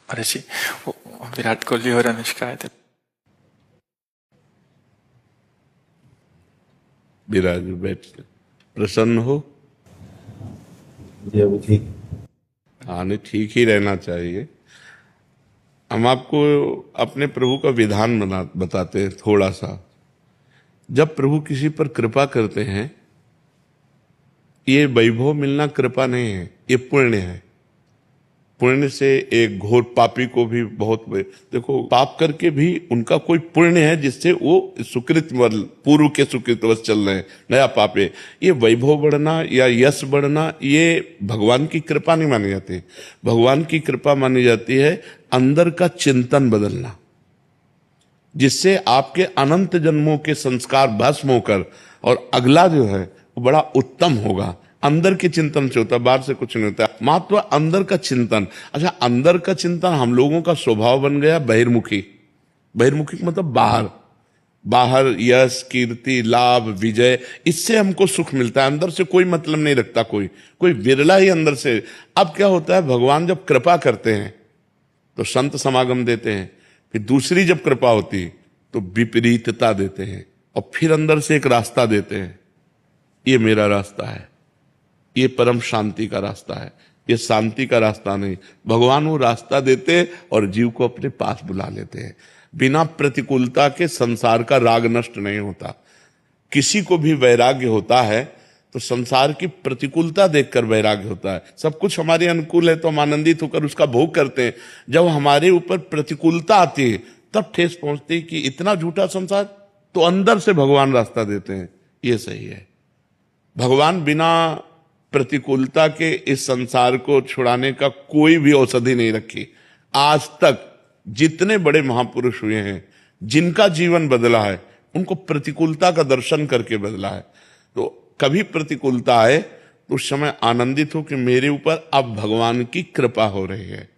अरे जी, वो विराट कोहली और अनुष्का आए थे। विराज बैठ प्रसन्न हो। जी अभी ठीक। हाँ, नहीं, ठीक ही रहना चाहिए। हम आपको अपने प्रभु का विधान बताते हैं थोड़ा सा। जब प्रभु किसी पर कृपा करते हैं, ये वैभव मिलना कृपा नहीं है, ये पुण्य है। पुण्य से एक घोर पापी को भी देखो, पाप करके भी उनका कोई पुण्य है जिससे वो सुकृत पूर्व के सुकृतवश चल रहे हैं, नया पाप है। ये वैभव बढ़ना या यश बढ़ना, ये भगवान की कृपा नहीं मानी जाती। भगवान की कृपा मानी जाती है अंदर का चिंतन बदलना, जिससे आपके अनंत जन्मों के संस्कार भस्म होकर और अगला जो है वो बड़ा उत्तम होगा। अंदर के चिंतन से होता है, बाहर से कुछ नहीं होता। मात्र अंदर का चिंतन। अच्छा, अंदर का चिंतन हम लोगों का स्वभाव बन गया बहिर्मुखी। बहिर्मुखी मतलब बाहर, बाहर यश कीर्ति लाभ विजय, इससे हमको सुख मिलता है। अंदर से कोई मतलब नहीं रखता कोई, कोई विरला ही अंदर से। अब क्या होता है, भगवान जब कृपा करते हैं तो संत समागम देते हैं, फिर दूसरी जब कृपा होती तो विपरीतता देते हैं, और फिर अंदर से एक रास्ता देते हैं। ये मेरा रास्ता है, ये परम शांति का रास्ता है, ये शांति का रास्ता नहीं। भगवान वो रास्ता देते और जीव को अपने पास बुला लेते हैं। बिना प्रतिकूलता के संसार का राग नष्ट नहीं होता। किसी को भी वैराग्य होता है तो संसार की प्रतिकूलता देखकर वैराग्य होता है। सब कुछ हमारे अनुकूल है तो हम आनंदित होकर उसका भोग करते हैं। जब हमारे ऊपर प्रतिकूलता आती है तब ठेस पहुंचती है कि इतना झूठा संसार, तो अंदर से भगवान रास्ता देते हैं। ये सही है। भगवान बिना प्रतिकूलता के इस संसार को छुड़ाने का कोई भी औषधि नहीं रखी। आज तक जितने बड़े महापुरुष हुए हैं, जिनका जीवन बदला है, उनको प्रतिकूलता का दर्शन करके बदला है। तो कभी प्रतिकूलता आए तो उस समय आनंदित हो कि मेरे ऊपर अब भगवान की कृपा हो रही है,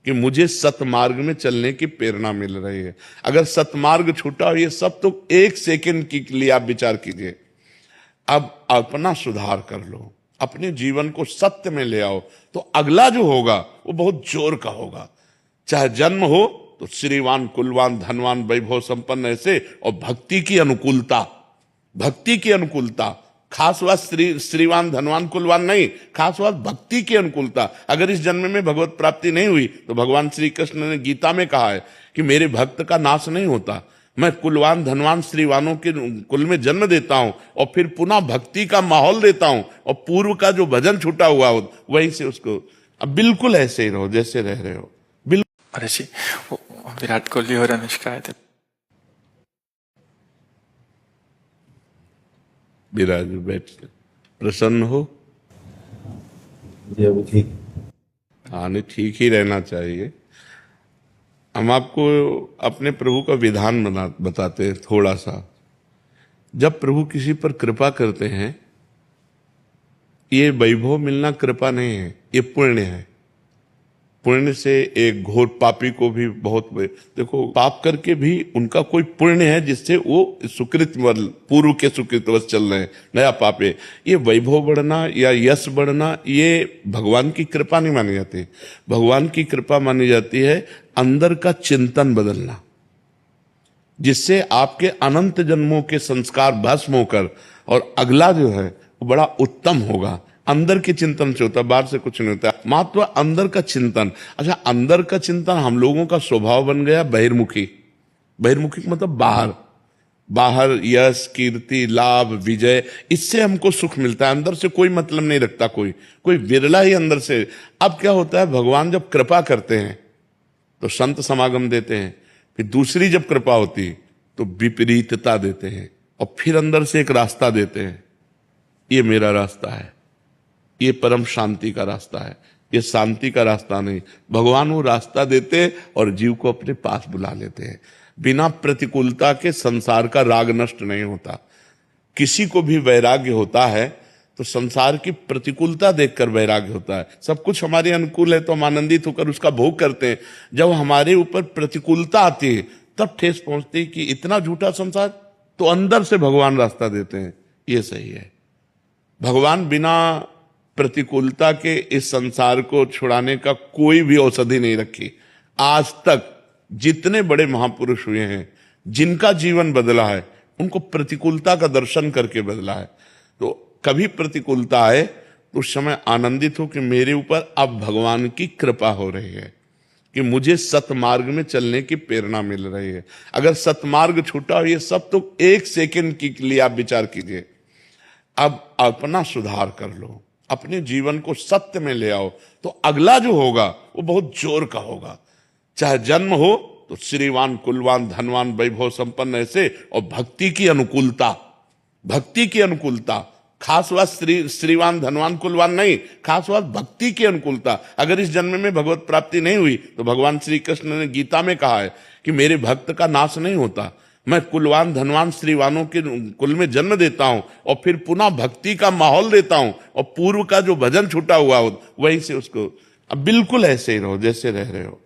कि मुझे सतमार्ग में चलने की प्रेरणा मिल रही है। अगर सतमार्ग छूटा हो, ये सब तो एक सेकंड के लिए आप विचार कीजिए। अब अपना सुधार कर लो, अपने जीवन को सत्य में ले आओ, तो अगला जो होगा वो बहुत जोर का होगा। चाहे जन्म हो तो श्रीवान कुलवान धनवान वैभव संपन्न ऐसे, और भक्ति की अनुकूलता, भक्ति की अनुकूलता। खास बात श्रीवान धनवान कुलवान नहीं, खास बात भक्ति की अनुकूलता। अगर इस जन्म में भगवत प्राप्ति नहीं हुई तो भगवान श्री कृष्ण ने गीता में कहा है कि मेरे भक्त का नाश नहीं होता। मैं कुलवान धनवान श्रीवानों के कुल में जन्म देता हूं और फिर पुनः भक्ति का माहौल देता हूं, और पूर्व का जो भजन छूटा हुआ हो वहीं से उसको। अब बिल्कुल ऐसे ही रहो जैसे रह रहे हो। अरे जी, वो विराट कोहली और अनुष्का आए थे। विराज बैठ प्रसन्न हो। जी अभी ठीक। हाँ, नहीं, ठीक ही रहना चाहिए। हम आपको अपने प्रभु का विधान बताते हैं थोड़ा सा। जब प्रभु किसी पर कृपा करते हैं, ये वैभव मिलना कृपा नहीं है, ये पुण्य है। पुण्य से एक घोर पापी को भी देखो, पाप करके भी उनका कोई पुण्य है जिससे वो सुकृत पूर्व के सुकृतवश चल रहे हैं, नया पाप है। ये वैभव बढ़ना या यश बढ़ना, ये भगवान की कृपा नहीं मानी जाती। भगवान की कृपा मानी जाती है अंदर का चिंतन बदलना, जिससे आपके अनंत जन्मों के संस्कार भस्म होकर और अगला जो है वो बड़ा उत्तम होगा। अंदर के चिंतन से होता है, बाहर से कुछ नहीं होता। मात्र अंदर का चिंतन। अच्छा, अंदर का चिंतन हम लोगों का स्वभाव बन गया बहिर्मुखी। बहिर्मुखी मतलब बाहर, बाहर यश कीर्ति लाभ विजय, इससे हमको सुख मिलता है। अंदर से कोई मतलब नहीं रखता कोई, कोई विरला ही अंदर से। अब क्या होता है, भगवान जब कृपा करते हैं तो संत समागम देते हैं, फिर दूसरी जब कृपा होती तो विपरीतता देते हैं, और फिर अंदर से एक रास्ता देते हैं। ये मेरा रास्ता है, ये परम शांति का रास्ता है, ये शांति का रास्ता नहीं। भगवान वो रास्ता देते और जीव को अपने पास बुला लेते हैं। बिना प्रतिकूलता के संसार का राग नष्ट नहीं होता। किसी को भी वैराग्य होता है तो संसार की प्रतिकूलता देखकर वैराग्य होता है। सब कुछ हमारे अनुकूल है तो हम आनंदित होकर उसका भोग करते हैं। जब हमारे ऊपर प्रतिकूलता आती है तब ठेस पहुंचती है कि इतना झूठा संसार, तो अंदर से भगवान रास्ता देते हैं। ये सही है। भगवान बिना प्रतिकूलता के इस संसार को छुड़ाने का कोई भी औषधि नहीं रखी। आज तक जितने बड़े महापुरुष हुए हैं, जिनका जीवन बदला है, उनको प्रतिकूलता का दर्शन करके बदला है। तो कभी प्रतिकूलता आए तो उस समय आनंदित हो कि मेरे ऊपर अब भगवान की कृपा हो रही है, कि मुझे सतमार्ग में चलने की प्रेरणा मिल रही है। अगर सतमार्ग छूटा हो, ये सब तो एक सेकंड के लिए आप विचार कीजिए। अब अपना सुधार कर लो, अपने जीवन को सत्य में ले आओ, तो अगला जो होगा वो बहुत जोर का होगा। चाहे जन्म हो तो श्रीवान, कुलवान, धनवान, वैभव संपन्न ऐसे, और भक्ति की अनुकूलता, भक्ति की अनुकूलता। खास बात श्रीवान, धनवान, कुलवान नहीं, खास बात भक्ति की अनुकूलता। अगर इस जन्म में भगवत प्राप्ति नहीं हुई तो भगवान श्री कृष्ण ने गीता में कहा है कि मेरे भक्त का नाश नहीं होता, मैं कुलवान, धनवान, श्रीवानों के कुल में जन्म देता हूं और फिर पुनः भक्ति का माहौल देता हूं, और पूर्व का जो भजन छूटा हुआ हो वहीं से उसको। अब बिल्कुल ऐसे ही रहो जैसे रह रहे हो।